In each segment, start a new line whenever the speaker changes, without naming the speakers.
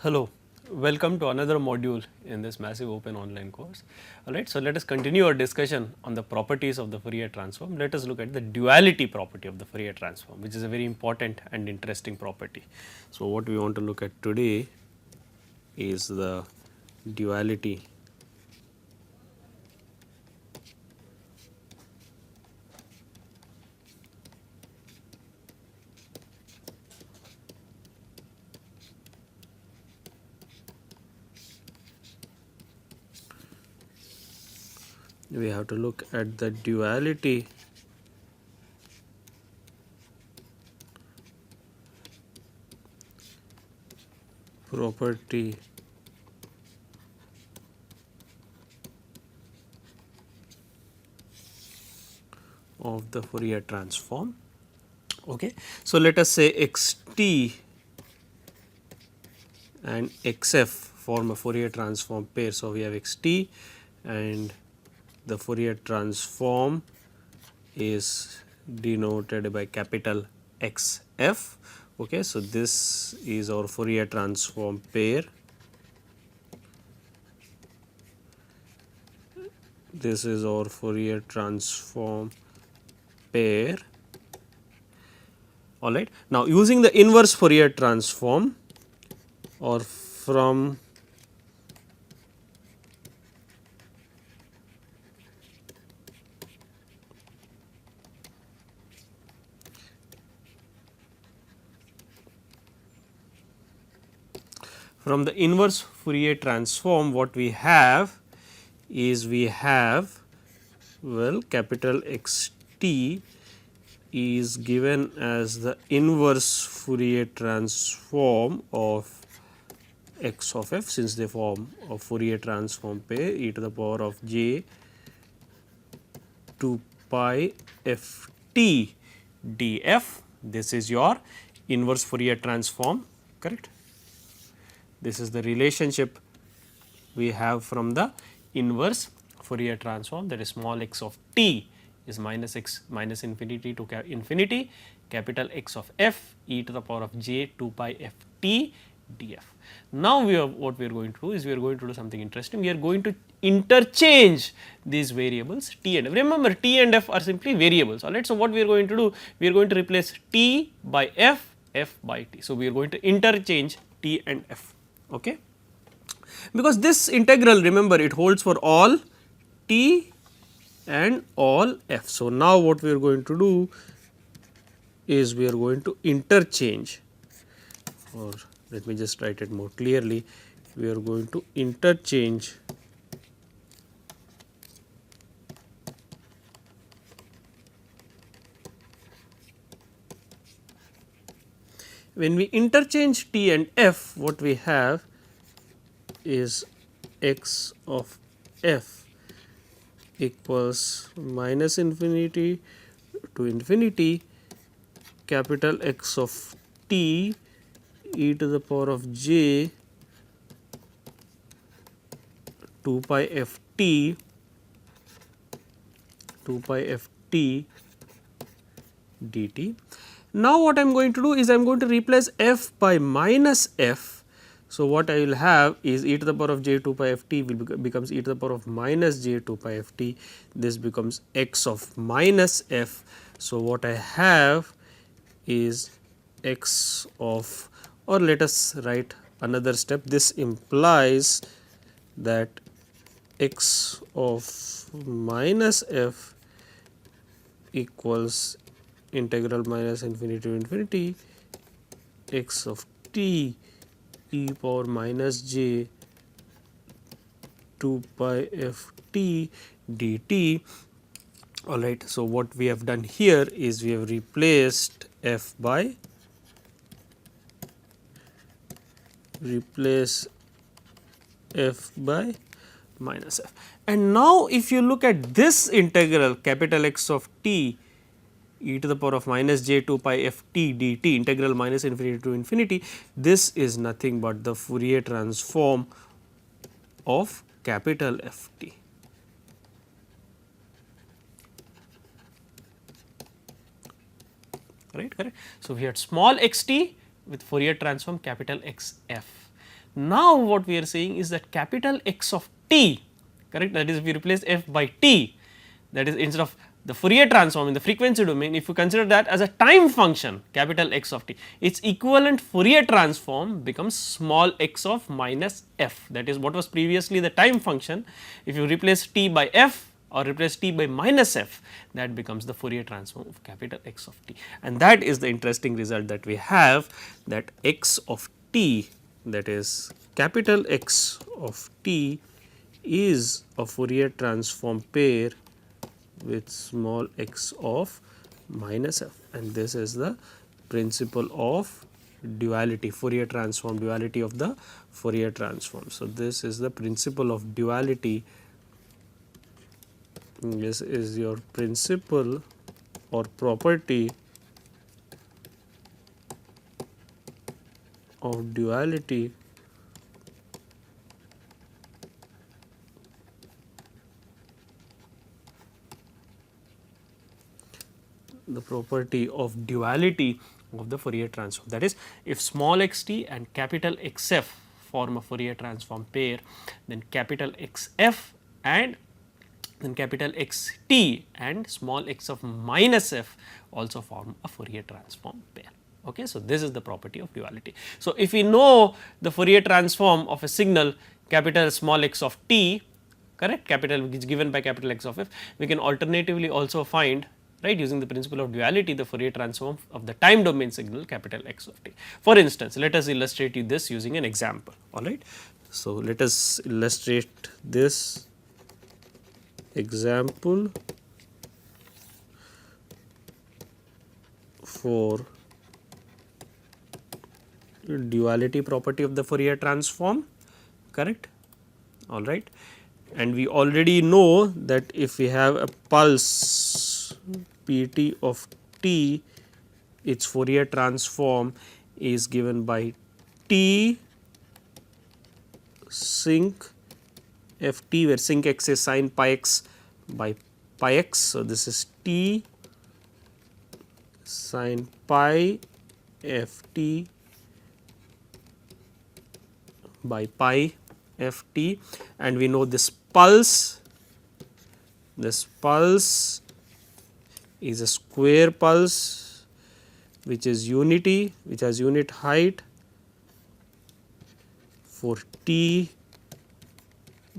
Hello, welcome to another module in this massive open online course. Alright, so let us continue our discussion on the properties of the Fourier transform. Let us look at the duality property of the Fourier transform, which is a very important and interesting property. So, what we want to look at today is the duality we have to look at the duality property of the Fourier transform. Okay. So, let us say xt and xf form a Fourier transform pair. So, we have xt and the Fourier transform is denoted by capital XF. Okay. So, this is our Fourier transform pair. This is our Fourier transform pair. Alright. Now, using the inverse Fourier transform or from the inverse Fourier transform, what we have is we have, well, capital X t is given as the inverse Fourier transform of x of f, since they form a Fourier transform pair e to the power of j 2 pi f t df. This is your inverse Fourier transform, correct. This is the relationship we have from the inverse Fourier transform, that is small x of t is minus x minus infinity to infinity, capital X of f e to the power of j 2 pi f t df. Now, what we are going to do is we are going to do something interesting. We are going to interchange these variables t and f. Remember, t and f are simply variables. Alright. So, what we are going to do? We are going to replace t by f, f by t. So, we are going to interchange t and f. Okay. Because this integral, remember, it holds for all t and all f. So, now what we are going to do is we are going to interchange, or let me just write it more clearly, we are going to interchange when we interchange t and f, what we have is x of f equals minus infinity to infinity capital X of t e to the power of j 2 pi f t dt. Now, what I am going to do is I am going to replace f by minus f. So, what I will have is e to the power of j 2 pi f t will becomes e to the power of minus j 2 pi f t. This becomes x of minus f. So, what I have is x of, or let us write another step, this implies that x of minus f equals integral minus infinity to infinity x of t e power minus j 2 pi f t dt. Alright. So, what we have done here is we have replaced f by minus f. And now, if you look at this integral capital X of t e to the power of minus j 2 pi f t dt, integral minus infinity to infinity, this is nothing but the Fourier transform of capital F t. Right, correct. So, we had small x t with Fourier transform capital X f. Now, what we are saying is that capital X of t, correct, that is if we replace f by t, that is instead of the Fourier transform in the frequency domain, if you consider that as a time function capital X of t, its equivalent Fourier transform becomes small x of minus f, that is what was previously the time function. If you replace t by f or replace t by minus f, that becomes the Fourier transform of capital X of t, and that is the interesting result that we have, that x of t, that is capital X of t, is a Fourier transform pair with small x of minus f, and this is the principle of duality, Fourier transform, duality of the Fourier transform. So, this is the principle of duality. This is your principle or property of duality the property of duality of the Fourier transform. That is, if small x t and capital X f form a Fourier transform pair, then capital X f and then capital X t and small x of minus f also form a Fourier transform pair. Okay, so, this is the property of duality. So, if we know the Fourier transform of a signal capital small x of t, correct, capital which is given by capital X of f, we can alternatively also find, right, using the principle of duality, the Fourier transform of the time domain signal capital X of t. For instance, let us illustrate this using an example, alright. So, let us illustrate this example for duality property of the Fourier transform, correct, alright. And we already know that if we have a pulse pt of t, its Fourier transform is given by t sinc f t, where sinc x is sin pi x by pi x. So, this is t sin pi f t by pi f t, and we know this pulse is a square pulse which is unity, which has unit height for t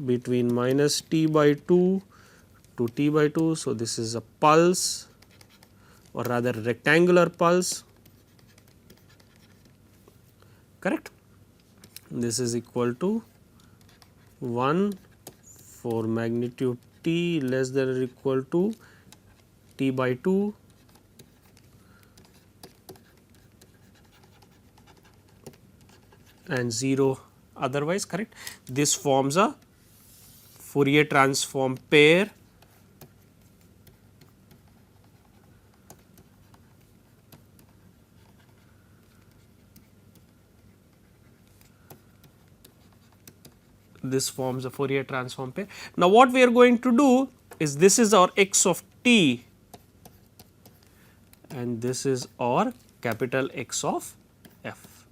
between minus t by 2 to t by 2. So, this is a pulse or rather rectangular pulse, correct. This is equal to 1 for magnitude t less than or equal to t by 2 and 0 otherwise, correct. This forms a Fourier transform pair this forms a Fourier transform pair. Now, what we are going to do is, this is our x of t and this is our capital X of f.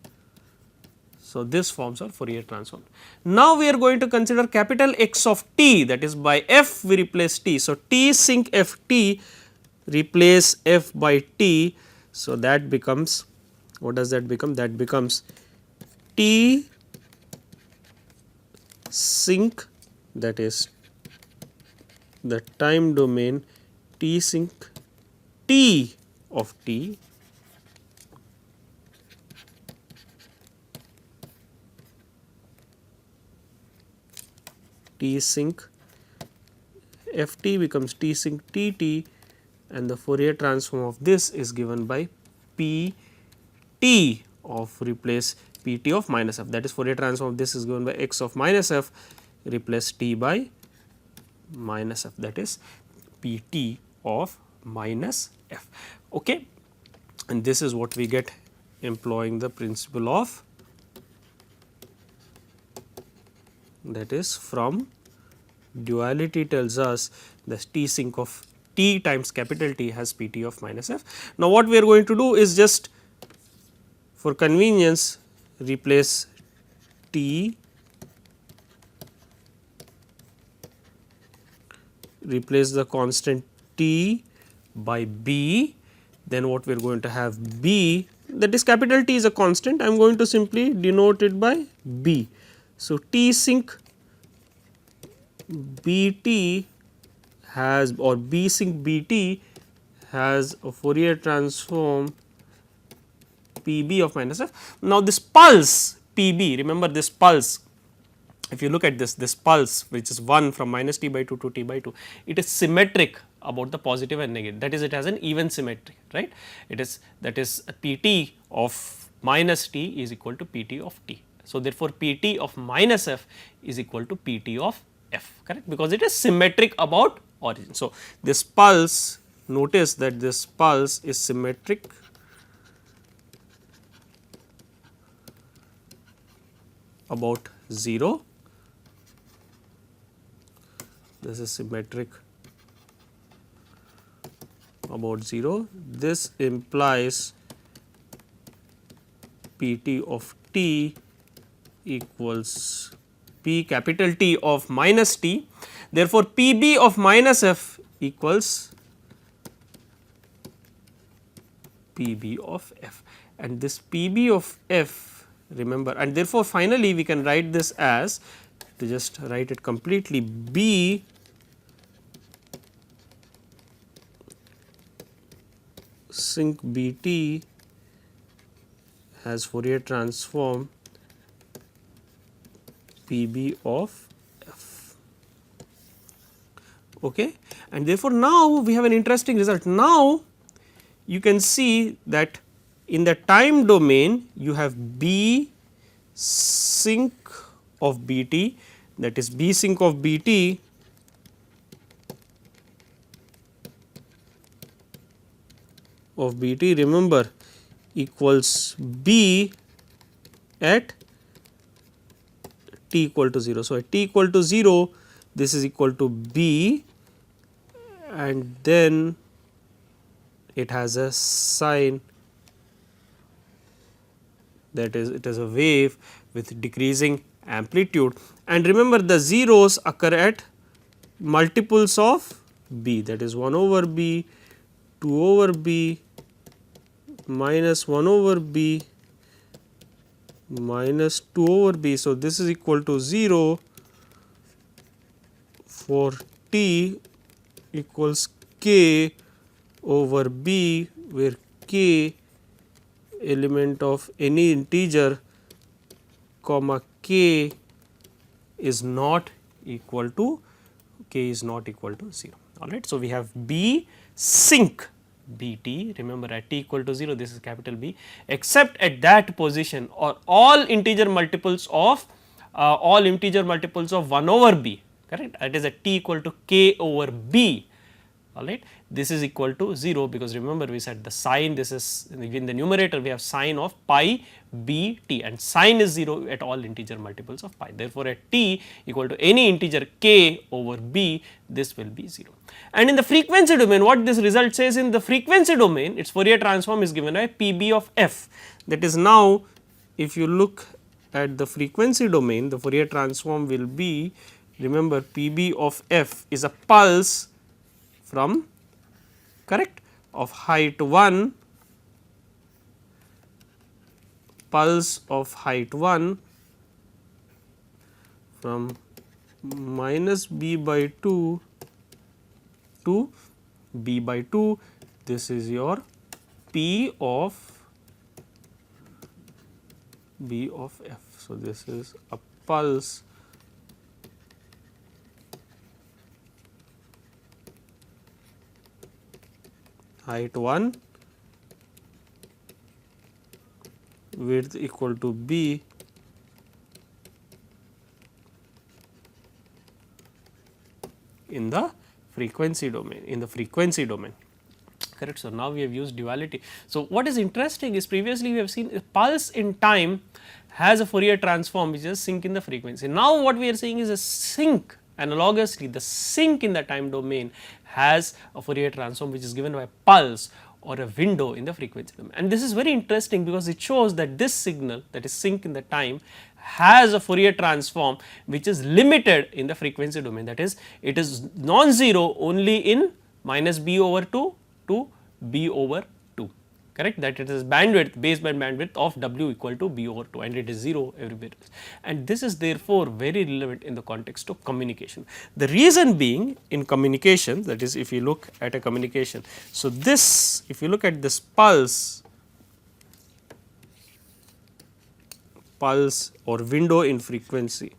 So, this forms our Fourier transform. Now, we are going to consider capital X of t, that is by f we replace t. So, t sinc f t replace f by t. So, that becomes, what does that become? That becomes t sinc, that is the time domain t sinc t of t t sinc f t becomes t sinc t t, and the Fourier transform of this is given by p t of replace p t of minus f, that is Fourier transform of this is given by x of minus f replace t by minus f, that is p t of minus f. Okay. And this is what we get employing the principle of, that is from duality tells us the t sinc of t times capital T has p t of minus f. Now, what we are going to do is just for convenience replace t, replace the constant t by b, then what we are going to have b, that is capital T is a constant, I am going to simply denote it by b. So, T sync bt has, or b sync bt has a Fourier transform Pb of minus f. Now, this pulse Pb, remember this pulse, if you look at this pulse which is 1 from minus t by 2 to t by 2, it is symmetric about the positive and negative, that is it has an even symmetry, right. It is, that is Pt of minus t is equal to Pt of t. So, therefore, Pt of minus f is equal to Pt of f, correct, because it is symmetric about origin. So, this pulse, notice that this pulse is symmetric about 0, this is symmetric about 0, this implies Pt of t equals P capital T of minus t, therefore, Pb of minus f equals Pb of f, and this Pb of f, remember, and therefore, finally, we can write this as, to just write it completely, B sync Bt has Fourier transform Pb of f, okay. And therefore, now we have an interesting result. Now, you can see that in the time domain you have B sync of Bt, that is B sync of Bt of Bt, remember, equals B at t equal to 0. So, at t equal to 0, this is equal to B, and then it has a sign, that is, it is a wave with decreasing amplitude, and remember the zeros occur at multiples of B, that is 1 over B, 2 over B, minus 1 over B, minus 2 over B. So, this is equal to 0 for t equals k over B, where k element of any integer comma k is not equal to 0, all right. So, we have B sync Bt, remember at t equal to 0, this is capital B, except at that position, or all integer multiples of 1 over B, correct, that is at t equal to k over B, all right. This is equal to 0, because remember we said the sign, this is in the numerator we have sign of pi b t, and sign is 0 at all integer multiples of pi. Therefore, at t equal to any integer k over b, this will be 0. And in the frequency domain, what this result says, in the frequency domain its Fourier transform is given by Pb of f, that is, now if you look at the frequency domain, the Fourier transform will be, remember, Pb of f is a pulse from, correct, of height 1, pulse of height 1 from minus b by 2 to b by 2, this is your P of b of f. So, this is a pulse height 1, width equal to b, in the frequency domain, correct. So, now we have used duality. So, what is interesting is previously we have seen a pulse in time has a Fourier transform which is sync in the frequency. Now, what we are saying is a sync, analogously the sync in the time domain has a Fourier transform which is given by pulse or a window in the frequency domain. And this is very interesting because it shows that this signal, that is sync in the time, has a Fourier transform which is limited in the frequency domain, that is it is non-zero only in minus b over 2 to b over 2, correct, that it is bandwidth, baseband bandwidth of w equal to b over 2, and it is 0 everywhere else. And this is therefore very relevant in the context of communication. The reason being, in communication, that is if you look at a communication, so this, if you look at this pulse or window in frequency,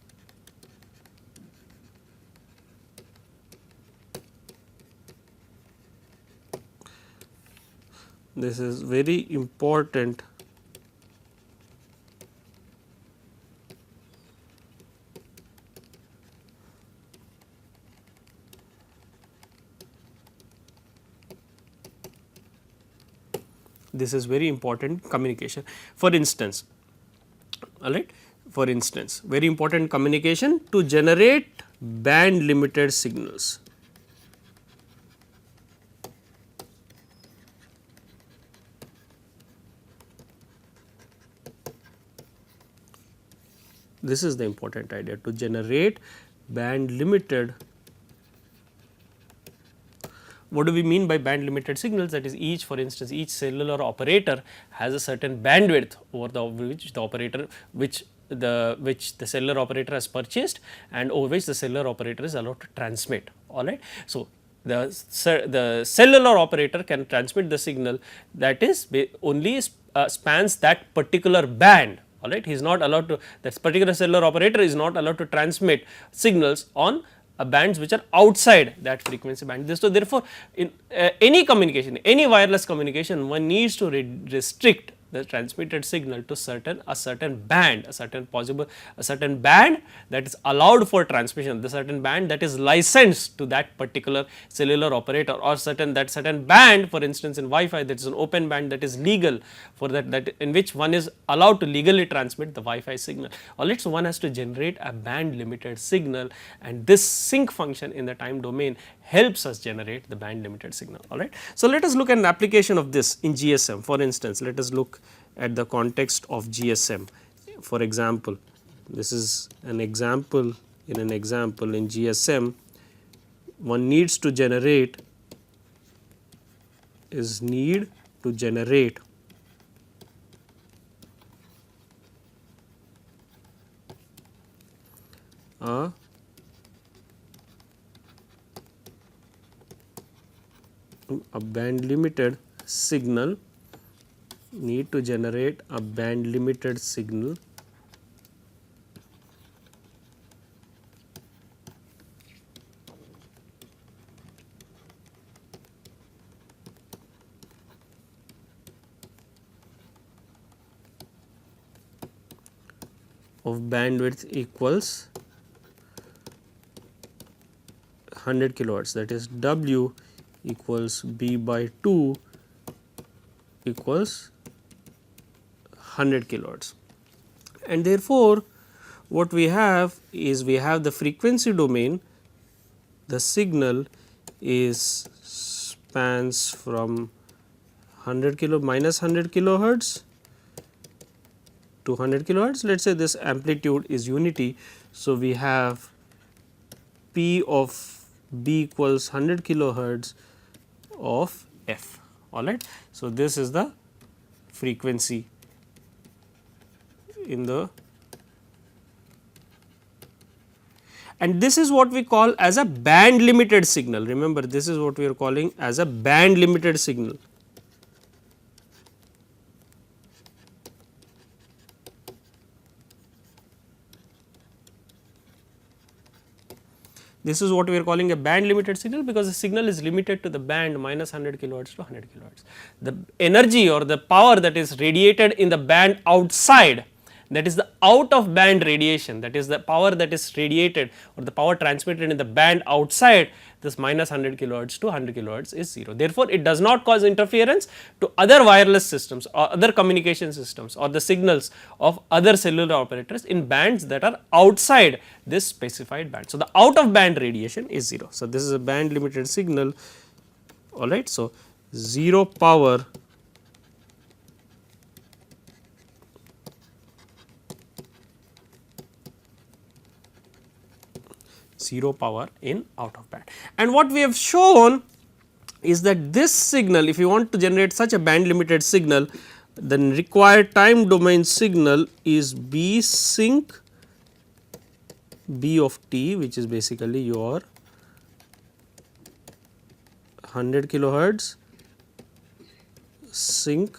this is very important communication. For instance, alright, for instance, very important communication to generate band limited signals. This is the important idea, to generate band limited. What do we mean by band limited signals? That is, each, for instance, each cellular operator has a certain bandwidth over which the cellular operator has purchased and over which the cellular operator is allowed to transmit. All right. So, the cellular operator can transmit the signal that is only spans that particular band. All right, he is not allowed to, that particular cellular operator is not allowed to transmit signals on bands which are outside that frequency band. So, therefore, in any communication, any wireless communication, one needs to restrict the transmitted signal to a certain band, a certain band that is allowed for transmission, the certain band that is licensed to that particular cellular operator, or certain band, for instance in Wi-Fi, that is an open band that is legal for that in which one is allowed to legally transmit the Wi-Fi signal. Alright, so one has to generate a band limited signal, and this sync function in the time domain helps us generate the band limited signal. Alright. So, let us look at an application of this in GSM. For instance, let us look at the context of GSM. For example, this is an example in GSM, one needs to generate a band limited signal, of bandwidth equals 100 kilohertz, that is W equals B by 2 equals 100 kilohertz. And therefore, what we have is we have the frequency domain, the signal is spans from minus 100 kilohertz to 100 kilohertz. Let us say this amplitude is unity. So, we have P of B equals 100 kilohertz of f. Alright. So, this is the frequency in the, and this is what we call as a band limited signal. Remember, this is what we are calling as a band limited signal. This is what we are calling a band limited signal, because the signal is limited to the band minus 100 kilohertz to 100 kilohertz. The energy or the power that is radiated in the band outside, that is the out of band radiation, that is the power that is radiated or the power transmitted in the band outside this minus 100 kilohertz to 100 kilohertz is 0. Therefore, it does not cause interference to other wireless systems or other communication systems or the signals of other cellular operators in bands that are outside this specified band. So, the out of band radiation is 0. So, this is a band limited signal, alright. So, 0 power in out of band. And what we have shown is that this signal, if you want to generate such a band limited signal, then required time domain signal is B sync B of t, which is basically your 100 kilohertz sync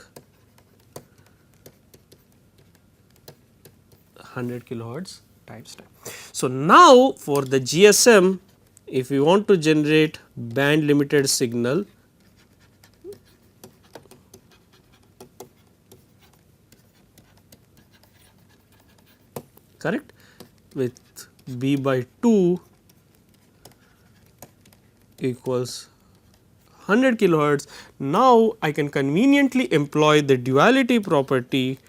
100 kilohertz times time. So, now for the GSM, if you want to generate band limited signal, correct, with B by 2 equals 100 kilohertz. Now, I can conveniently employ the duality property,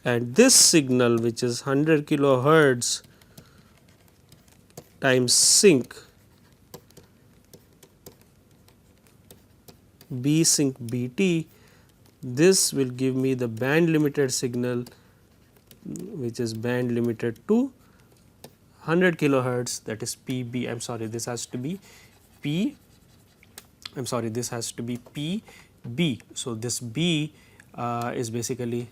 and this signal, which is 100 kilohertz times sync B sync BT, this will give me the band limited signal, which is band limited to 100 kilohertz, that is PB. I am sorry, this has to be this has to be PB. So, this B is basically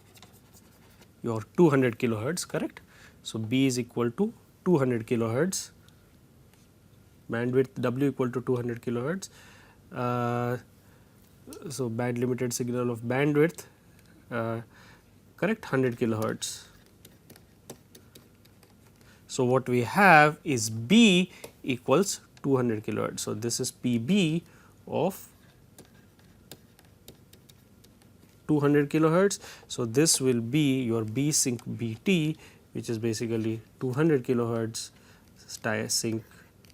your 200 kilohertz, correct. So, B is equal to 200 kilohertz, bandwidth W equal to 200 kilohertz. So, band limited signal of bandwidth, correct, 100 kilohertz. So, what we have is B equals 200 kilohertz. So, this is PB of 200 kilohertz. So, this will be your B sync BT, which is basically 200 kilohertz sync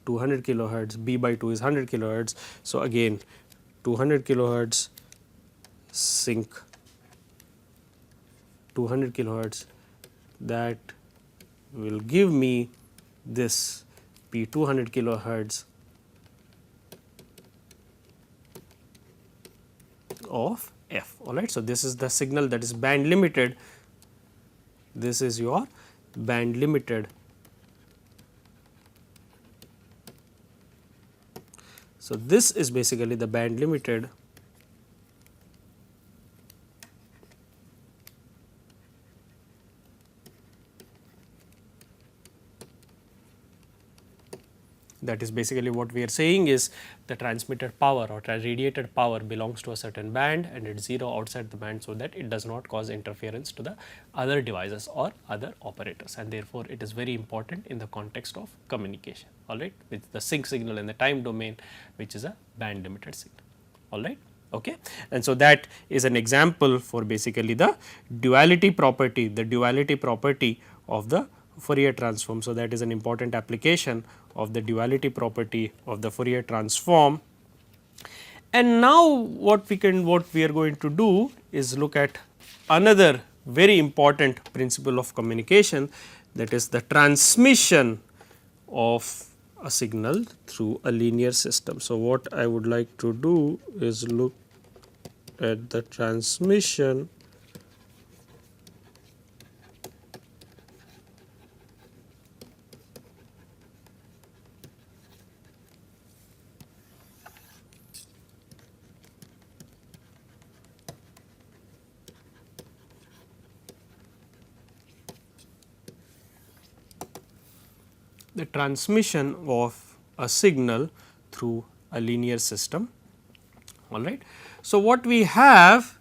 200 kilohertz, B by 2 is 100 kilohertz. So, again 200 kilohertz sync 200 kilohertz, that will give me this P 200 kilohertz of F, alright. So, this is the signal that is band limited, this is your band limited. So, this is basically the band limited that is basically what we are saying is the transmitted power or radiated power belongs to a certain band and it is 0 outside the band, so that it does not cause interference to the other devices or other operators, and therefore, it is very important in the context of communication, alright, with the sync signal in the time domain, which is a band limited signal, alright. Okay. And so, that is an example for basically the duality property of the Fourier transform. So, that is an important application of the duality property of the Fourier transform. And now, what we are going to do is look at another very important principle of communication, that is the transmission of a signal through a linear system. So, what I would like to do is look at the transmission of a signal through a linear system, all right. So, what we have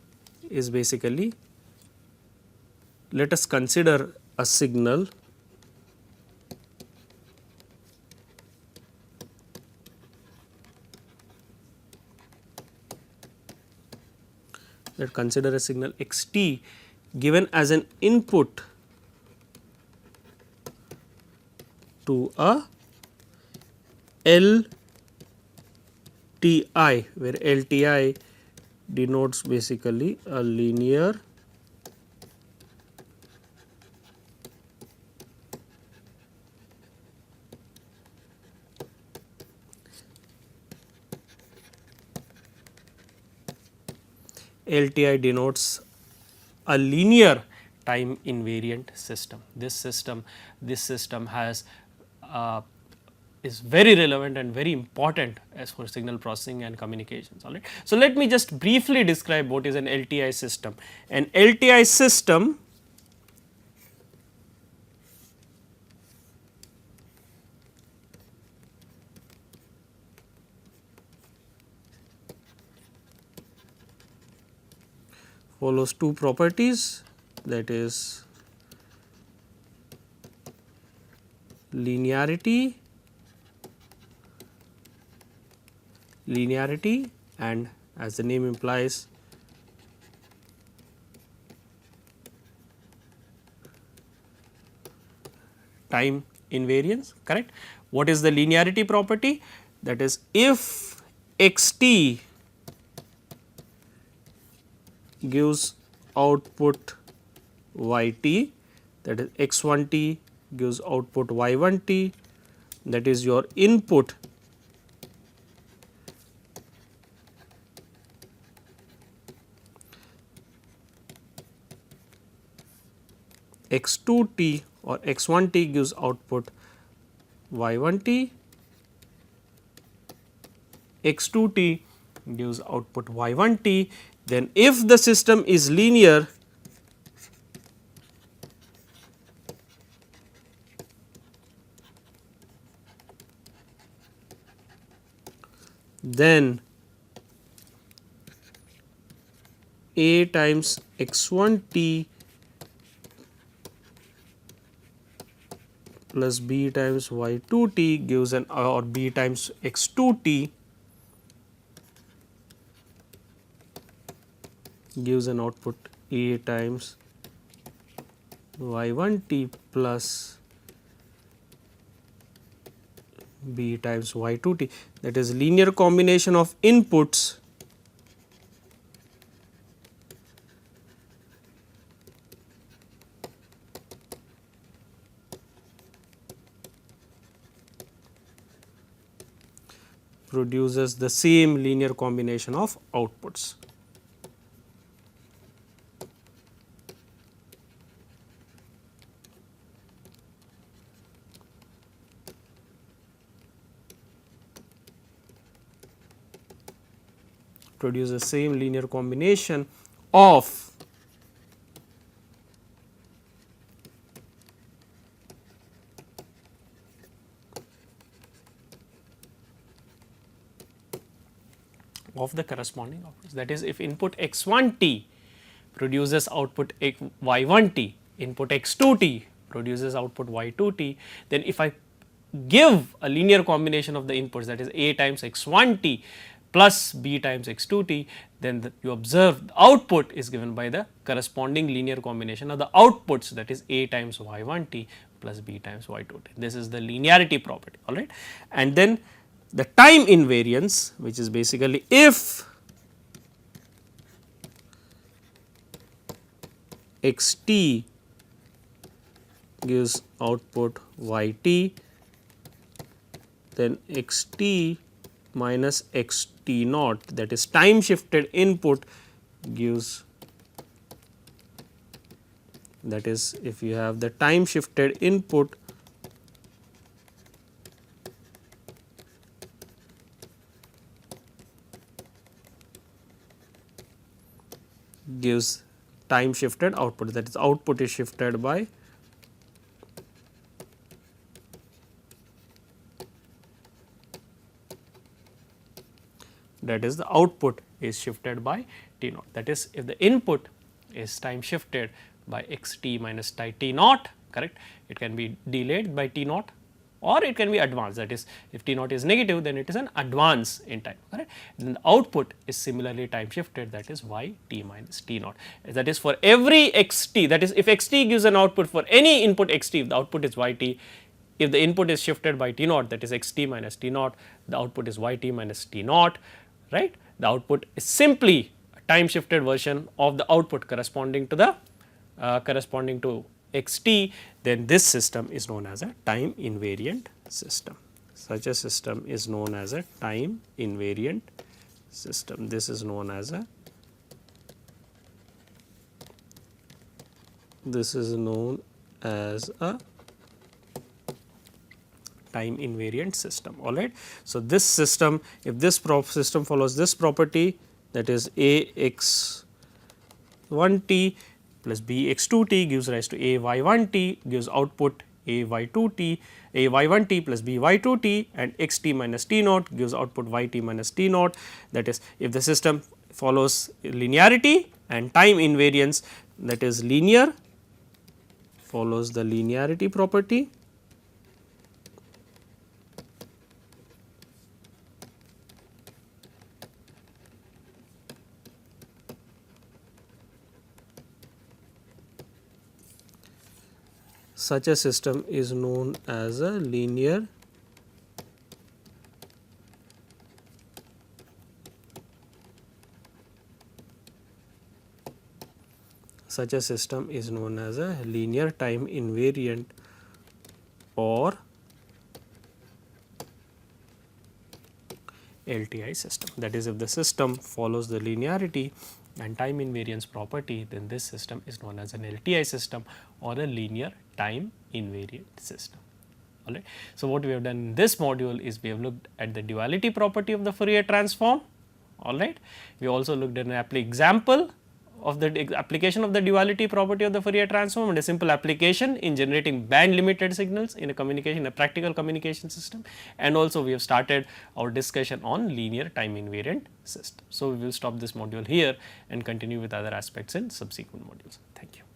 is basically, let us consider a signal x t given as an input to a L T I, where L T I denotes basically a linear LTI denotes a linear time invariant system. This system has is very relevant and very important as for signal processing and communications. All right. So, let me just briefly describe what is an LTI system. An LTI system follows two properties, that is linearity and, as the name implies, time invariance, correct. What is the linearity property? That is, if x t gives output y t, that is x 1 t gives output y 1 t, that is your input x 2 t or x 1 t gives output y 1 t, x 2 t gives output y 1 t, then if the system is linear, then a times x 1 t plus b times y 2 t gives an, or b times x 2 t gives an output a times y 1 t plus b times y 2 t, that is linear combination of inputs produces the same linear combination of outputs. Produce the same linear combination of the corresponding outputs. That is, if input x 1 t produces output y 1 t, input x 2 t produces output y 2 t, then if I give a linear combination of the inputs, that is a times x 1 t plus b times x 2 t, then you observe the output is given by the corresponding linear combination of the outputs, that is a times y 1 t plus b times y 2 t. This is the linearity property, all right. And then the time invariance, which is basically if x t gives output y t, then x t minus x t naught, that is time shifted input, gives, that is if you have the time shifted input gives time shifted output, that is output is shifted by that is the output is shifted by t naught. That is, if the input is time shifted by x t minus t naught, correct, it can be delayed by t naught or it can be advanced, that is if t naught is negative, then it is an advance in time, correct. Then the output is similarly time shifted, that is y t minus t naught, that is for every x t, that is if x t gives an output for any input x t, if the output is y t, if the input is shifted by t naught, that is x t minus t naught, the output is y t minus t naught, right. The output is simply a time shifted version of the output corresponding to the corresponding to x t, then this system is known as a time invariant system. Such a system is known as a time invariant system. This is known as a this is known as a time invariant system, all right. So, this system, if this system follows this property, that is A x 1 t plus B x 2 t gives rise to A y 1 t, gives output A y 2 t, A y 1 t plus B y 2 t, and x t minus t naught gives output y t minus t naught. That is, if the system follows linearity and time invariance, that is linear follows the linearity property, such a system is known as a linear such a system is known as a linear time invariant or LTI system. That is, if the system follows the linearity and time invariance property, then this system is known as an LTI system or a linear time invariant system. All right. So, what we have done in this module is we have looked at the duality property of the Fourier transform. All right. We also looked at an example of the application of the duality property of the Fourier transform and a simple application in generating band limited signals in a practical communication system, and also we have started our discussion on linear time invariant system. So, we will stop this module here and continue with other aspects in subsequent modules. Thank you.